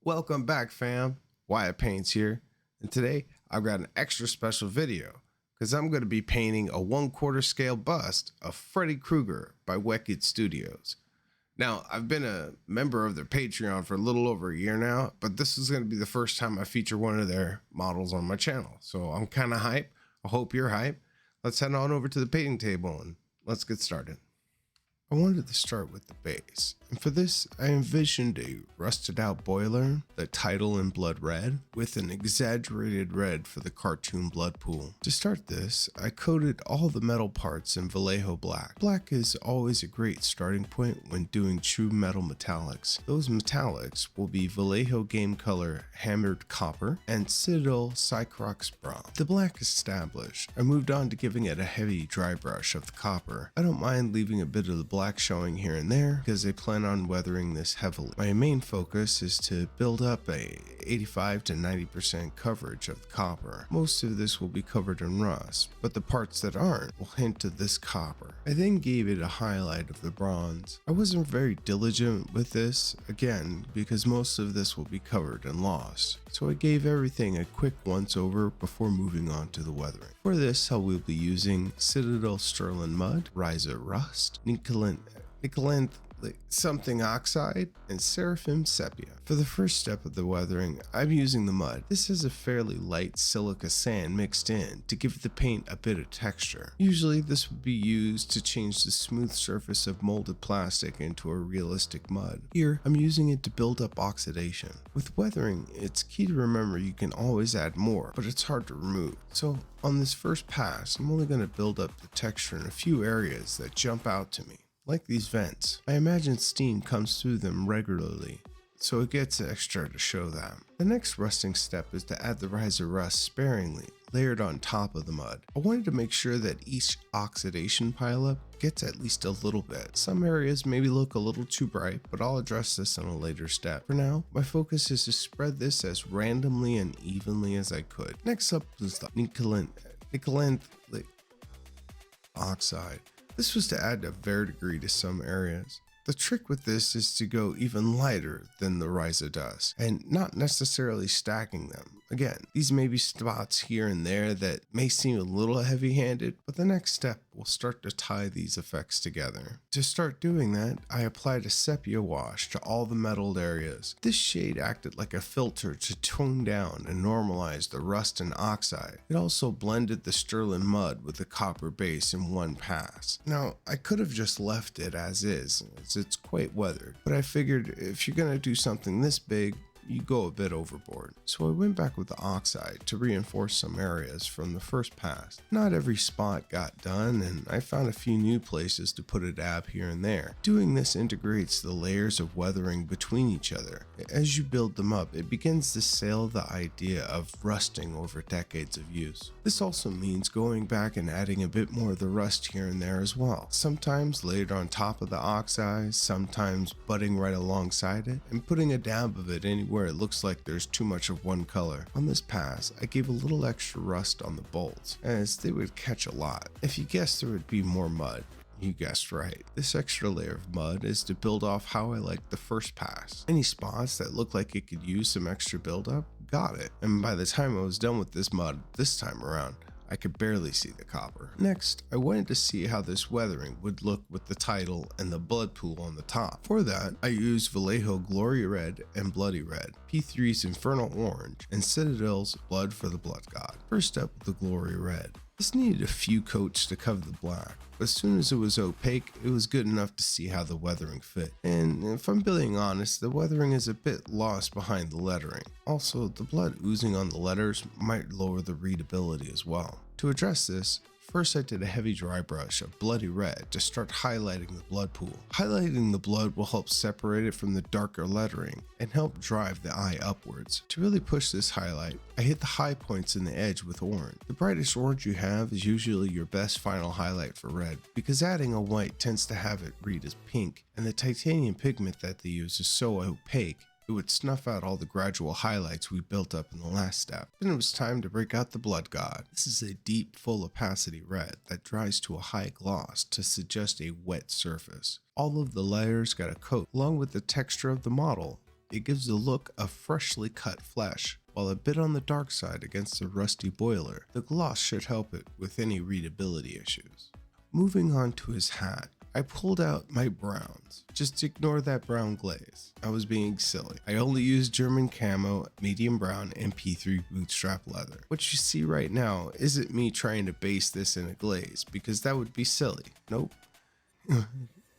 Welcome back, fam. Wyatt Paints here, and today I've got an extra special video because I'm going to be painting a 1/4 scale bust of Freddy Kruger by Wick3d. Now, I've been a member of their Patreon for a little over a year now, but this is going to be the first time I feature one of their models on my channel, so I'm kind of hype. I hope you're hype. Let's head on over to the painting table and let's get started. I wanted to start with the base, and for this I envisioned a rusted out boiler, the title in blood red, with an exaggerated red for the cartoon blood pool. To start this, I coated all the metal parts in Vallejo black. Black is always a great starting point when doing true metal metallics. Those metallics will be Vallejo Game Color Hammered Copper and Citadel Cycrox Bronze. The black established, I moved on to giving it a heavy dry brush of the copper. I don't mind leaving a bit of the black showing here and there because I plan on weathering this heavily. My main focus is to build up a 85 to 90% coverage of the copper. Most of this will be covered in rust, but the parts that aren't will hint to this copper. I then gave it a highlight of the bronze. I wasn't very diligent with this, again, because most of this will be covered and lost, so I gave everything a quick once over before moving on to the weathering. For this, I will be using Citadel Sterling Mud, Ryza Rust, Nicolanth something oxide, and Seraphim sepia. For the first step of the weathering, I'm using the mud. This has a fairly light silica sand mixed in to give the paint a bit of texture. Usually this would be used to change the smooth surface of molded plastic into a realistic mud. Here, I'm using it to build up oxidation. With weathering, it's key to remember you can always add more, but it's hard to remove. So on this first pass, I'm only going to build up the texture in a few areas that jump out to me. Like these vents, I imagine steam comes through them regularly, so it gets extra to show that. The next rusting step is to add the Ryza Rust sparingly, layered on top of the mud. I wanted to make sure that each oxidation pileup gets at least a little bit. Some areas maybe look a little too bright, but I'll address this in a later step. For now, my focus is to spread this as randomly and evenly as I could. Next up is the Nicolanth oxide. This was to add a verdigris to some areas. The trick with this is to go even lighter than the Ryza does, and not necessarily stacking them. Again, these may be spots here and there that may seem a little heavy-handed, but the next step will start to tie these effects together. To start doing that, I applied a sepia wash to all the metalled areas. This shade acted like a filter to tone down and normalize the rust and oxide. It also blended the sterling mud with the copper base in one pass. Now, I could have just left it as is, as it's quite weathered, but I figured if you're gonna do something this big, you go a bit overboard. So I went back with the oxide to reinforce some areas from the first pass. Not every spot got done, and I found a few new places to put a dab here and there. Doing this integrates the layers of weathering between each other. As you build them up, it begins to sail the idea of rusting over decades of use. This also means going back and adding a bit more of the rust here and there as well. Sometimes layered on top of the oxide, sometimes butting right alongside it, and putting a dab of it anywhere it looks like there's too much of one color. On this pass, I gave a little extra rust on the bolts, as they would catch a lot. If you guessed there would be more mud, you guessed right. This extra layer of mud is to build off how I liked the first pass. Any spots that looked like it could use some extra buildup, got it. And by the time I was done with this mud this time around, I could barely see the copper. Next, I wanted to see how this weathering would look with the title and the blood pool on the top. For that, I used Vallejo Glory Red and Bloody Red, P3's Infernal Orange, and Citadel's Blood for the Blood God. First up with the Glory Red. This needed a few coats to cover the black, but as soon as it was opaque, it was good enough to see how the weathering fit. And if I'm being honest, the weathering is a bit lost behind the lettering. Also, the blood oozing on the letters might lower the readability as well. To address this, first I did a heavy dry brush of Bloody Red to start highlighting the blood pool. Highlighting the blood will help separate it from the darker lettering and help drive the eye upwards. To really push this highlight, I hit the high points in the edge with orange. The brightest orange you have is usually your best final highlight for red, because adding a white tends to have it read as pink, and the titanium pigment that they use is so opaque, it would snuff out all the gradual highlights we built up in the last step. Then it was time to break out the Blood God. This is a deep, full opacity red that dries to a high gloss to suggest a wet surface. All of the layers got a coat, along with the texture of the model, It gives the look of freshly cut flesh, while a bit on the dark side against the rusty boiler. The gloss should help it with any readability issues. Moving on to his hat, I pulled out my browns. Just ignore that brown glaze. I was being silly. I only used German camo, medium brown, and P3 bootstrap leather. What you see right now isn't me trying to base this in a glaze, because that would be silly. Nope.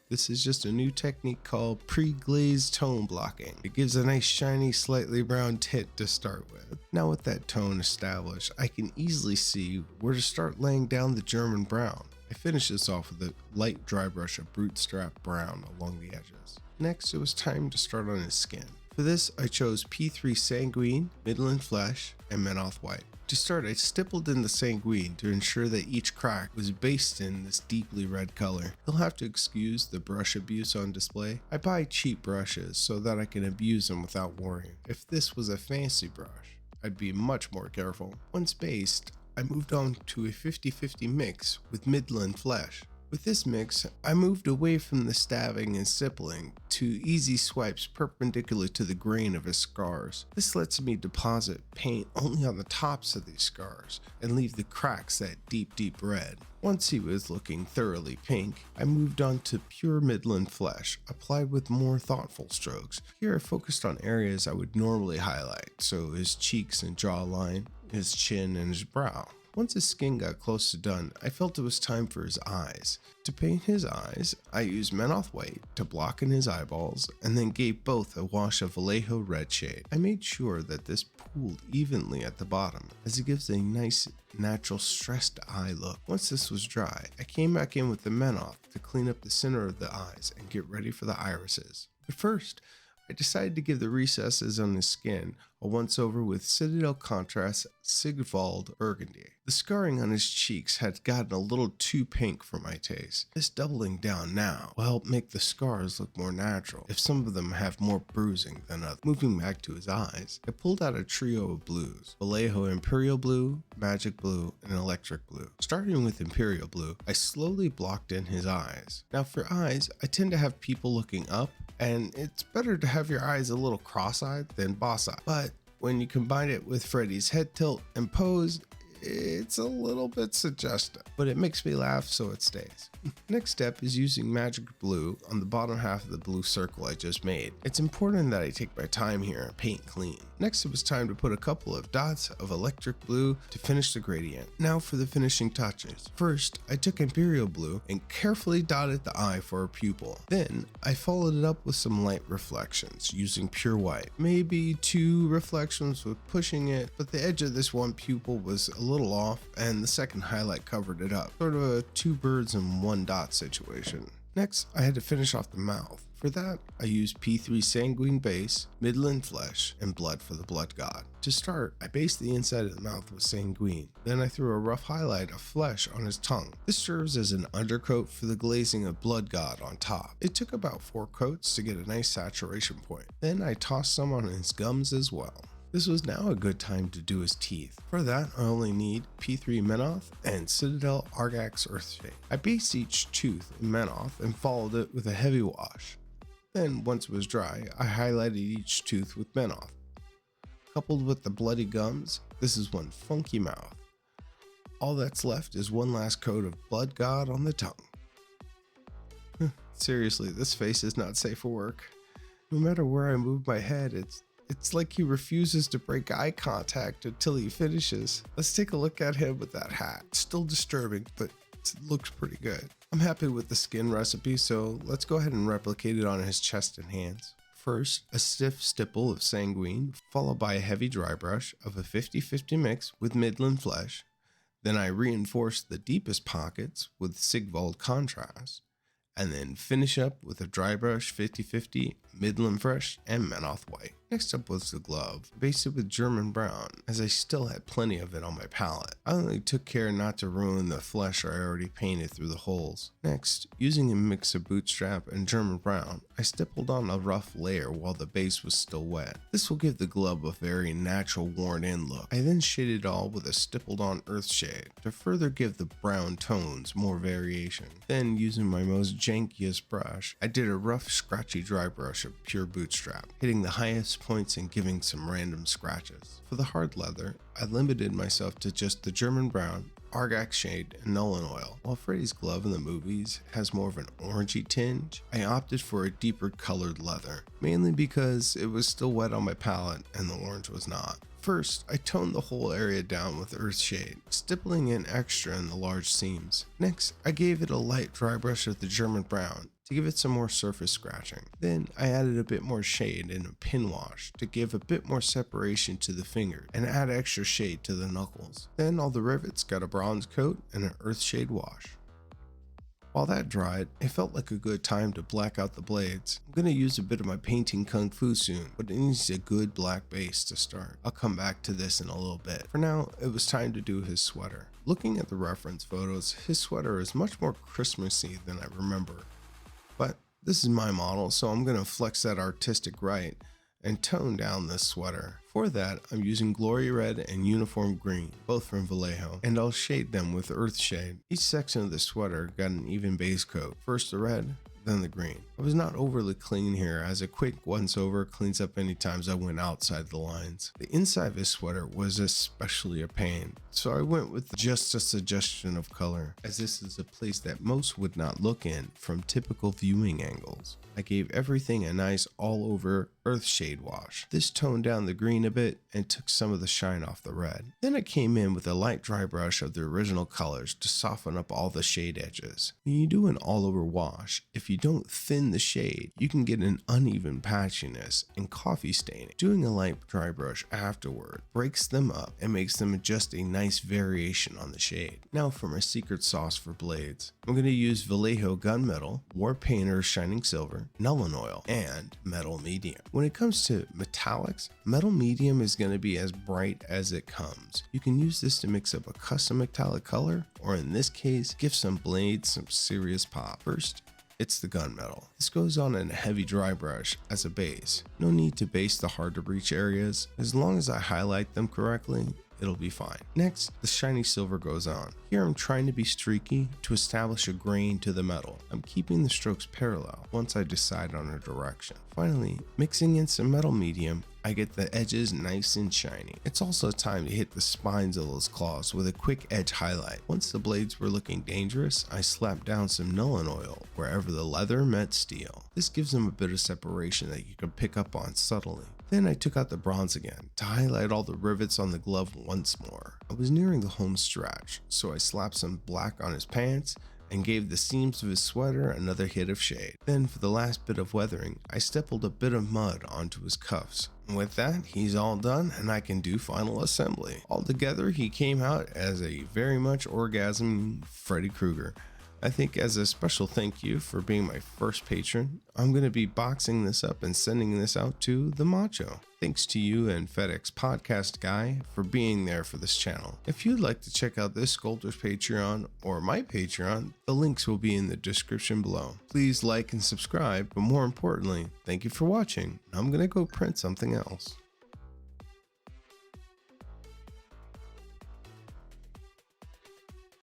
This is just a new technique called pre-glazed tone blocking. It gives a nice shiny, slightly brown tint to start with. Now with that tone established, I can easily see where to start laying down the German brown. I finished this off with a light dry brush of bootstrap brown along the edges. Next, it was time to start on his skin. For this, I chose P3 Sanguine, Midland Flesh, and Menoth White. To start, I stippled in the Sanguine to ensure that each crack was based in this deeply red color. You'll have to excuse the brush abuse on display. I buy cheap brushes so that I can abuse them without worrying. If this was a fancy brush, I'd be much more careful. Once based, I moved on to a 50-50 mix with Midland Flesh. With this mix, I moved away from the stabbing and stippling to easy swipes perpendicular to the grain of his scars. This lets me deposit paint only on the tops of these scars and leave the cracks that deep red. Once he was looking thoroughly pink, I moved on to pure Midland Flesh, applied with more thoughtful strokes. Here I focused on areas I would normally highlight, so his cheeks and jawline, his chin, and his brow. Once his skin got close to done, I felt it was time for his eyes. To paint his eyes, I used Menoth White to block in his eyeballs and then gave both a wash of Vallejo red shade. I made sure that this pooled evenly at the bottom as it gives a nice natural stressed eye look. Once this was dry, I came back in with the Menoth to clean up the center of the eyes and get ready for the irises. But first, I decided to give the recesses on his skin a once over with Citadel Contrast Sigvald Burgundy. The scarring on his cheeks had gotten a little too pink for my taste. This doubling down now will help make the scars look more natural, if some of them have more bruising than others. Moving back to his eyes, I pulled out a trio of blues: Vallejo Imperial Blue, Magic Blue, and Electric Blue. Starting with Imperial Blue, I slowly blocked in his eyes. Now for eyes, I tend to have people looking up, and it's better to have your eyes a little cross-eyed than boss-eyed. But when you combine it with Freddy's head tilt and pose, it's a little bit suggestive, but it makes me laugh, so it stays. Next step is using Magic Blue on the bottom half of the blue circle I just made. It's important that I take my time here and paint clean. Next, it was time to put a couple of dots of Electric Blue to finish the gradient. Now for the finishing touches. First, I took Imperial Blue and carefully dotted the eye for a pupil. Then, I followed it up with some light reflections using pure white. Maybe 2 reflections with pushing it, but the edge of this one pupil was a little off and the second highlight covered it up. Sort of a 2 birds and 1 dot situation. Next, I had to finish off the mouth. For that, I used P3 Sanguine Base, Midland Flesh, and Blood for the Blood God. To start, I based the inside of the mouth with Sanguine. Then I threw a rough highlight of flesh on his tongue. This serves as an undercoat for the glazing of Blood God on top. It took about 4 coats to get a nice saturation point. Then I tossed some on his gums as well. This was now a good time to do his teeth. For that, I only need P3 Menoth and Citadel Argax Earthshade. I based each tooth in Menoth and followed it with a heavy wash. Then, once it was dry, I highlighted each tooth with Menoth. Coupled with the bloody gums, this is one funky mouth. All that's left is one last coat of Blood God on the tongue. Seriously, this face is not safe for work. No matter where I move my head, it's like he refuses to break eye contact until he finishes. Let's take a look at him with that hat. Still disturbing, but it looks pretty good. I'm happy with the skin recipe, so let's go ahead and replicate it on his chest and hands. First, a stiff stipple of Sanguine, followed by a heavy dry brush of a 50-50 mix with Midland Flesh. Then I reinforce the deepest pockets with Sigvald Contrast, and then finish up with a dry brush 50-50, Midland Fresh, and Menoth White. Next up was the glove. I based it with German brown, as I still had plenty of it on my palette. I only took care not to ruin the flesh I already painted through the holes. Next, using a mix of bootstrap and German brown, I stippled on a rough layer while the base was still wet. This will give the glove a very natural worn-in look. I then shaded it all with a stippled on earth shade to further give the brown tones more variation. Then, using my most jankiest brush, I did a rough scratchy dry brush of pure bootstrap, hitting the highest points and giving some random scratches. For the hard leather, I limited myself to just the German brown, Argak shade, and Nuln oil. While Freddy's glove in the movies has more of an orangey tinge, I opted for a deeper colored leather, mainly because it was still wet on my palette and the orange was not. First, I toned the whole area down with earth shade, stippling in extra in the large seams. Next, I gave it a light dry brush of the German brown to give it some more surface scratching. Then I added a bit more shade in a pin wash to give a bit more separation to the finger and add extra shade to the knuckles. Then all the rivets got a bronze coat and an earth shade wash. While that dried, it felt like a good time to black out the blades. I'm going to use a bit of my painting kung fu soon, but it needs a good black base to start. I'll come back to this in a little bit. For now, it was time to do his sweater. Looking at the reference photos, his sweater is much more Christmassy than I remember. But this is my model, so I'm going to flex that artistic right and tone down this sweater. For that, I'm using Glory Red and Uniform Green, both from Vallejo, and I'll shade them with Earth Shade. Each section of the sweater got an even base coat, first the red, then the green. I was not overly clean here, as a quick once over cleans up any times I went outside the lines. The inside of his sweater was especially a pain, so I went with just a suggestion of color, as this is a place that most would not look in from typical viewing angles. I gave everything a nice all over earth shade wash. This toned down the green a bit and took some of the shine off the red. Then I came in with a light dry brush of the original colors to soften up all the shade edges. When you do an all over wash, if you don't thin the shade, you can get an uneven patchiness and coffee staining. Doing a light dry brush afterward breaks them up and makes them just a nice variation on the shade. Now for my secret sauce for blades. I'm going to use Vallejo Gunmetal, War Painter Shining Silver, Nuln Oil, and Metal Medium. When it comes to metallics, Metal Medium is going to be as bright as it comes. You can use this to mix up a custom metallic color, or in this case, give some blades some serious pop. First, it's the gunmetal. This goes on in a heavy dry brush as a base. No need to base the hard to reach areas. As long as I highlight them correctly, it'll be fine. Next, the shiny silver goes on. Here I'm trying to be streaky to establish a grain to the metal. I'm keeping the strokes parallel once I decide on a direction. Finally, mixing in some metal medium, I get the edges nice and shiny. It's also time to hit the spines of those claws with a quick edge highlight. Once the blades were looking dangerous, I slapped down some Nuln oil wherever the leather met steel. This gives them a bit of separation that you can pick up on subtly. Then I took out the bronze again to highlight all the rivets on the glove once more. I was nearing the home stretch, so I slapped some black on his pants and gave the seams of his sweater another hit of shade. Then for the last bit of weathering, I stippled a bit of mud onto his cuffs. And with that, he's all done and I can do final assembly. Altogether, he came out as a very much orgasming Freddy Krueger. I think as a special thank you for being my first patron, I'm going to be boxing this up and sending this out to the Macho. Thanks to you and FedEx Podcast Guy for being there for this channel. If you'd like to check out this sculptor's Patreon or my Patreon, the links will be in the description below. Please like and subscribe, but more importantly, thank you for watching. I'm going to go print something else.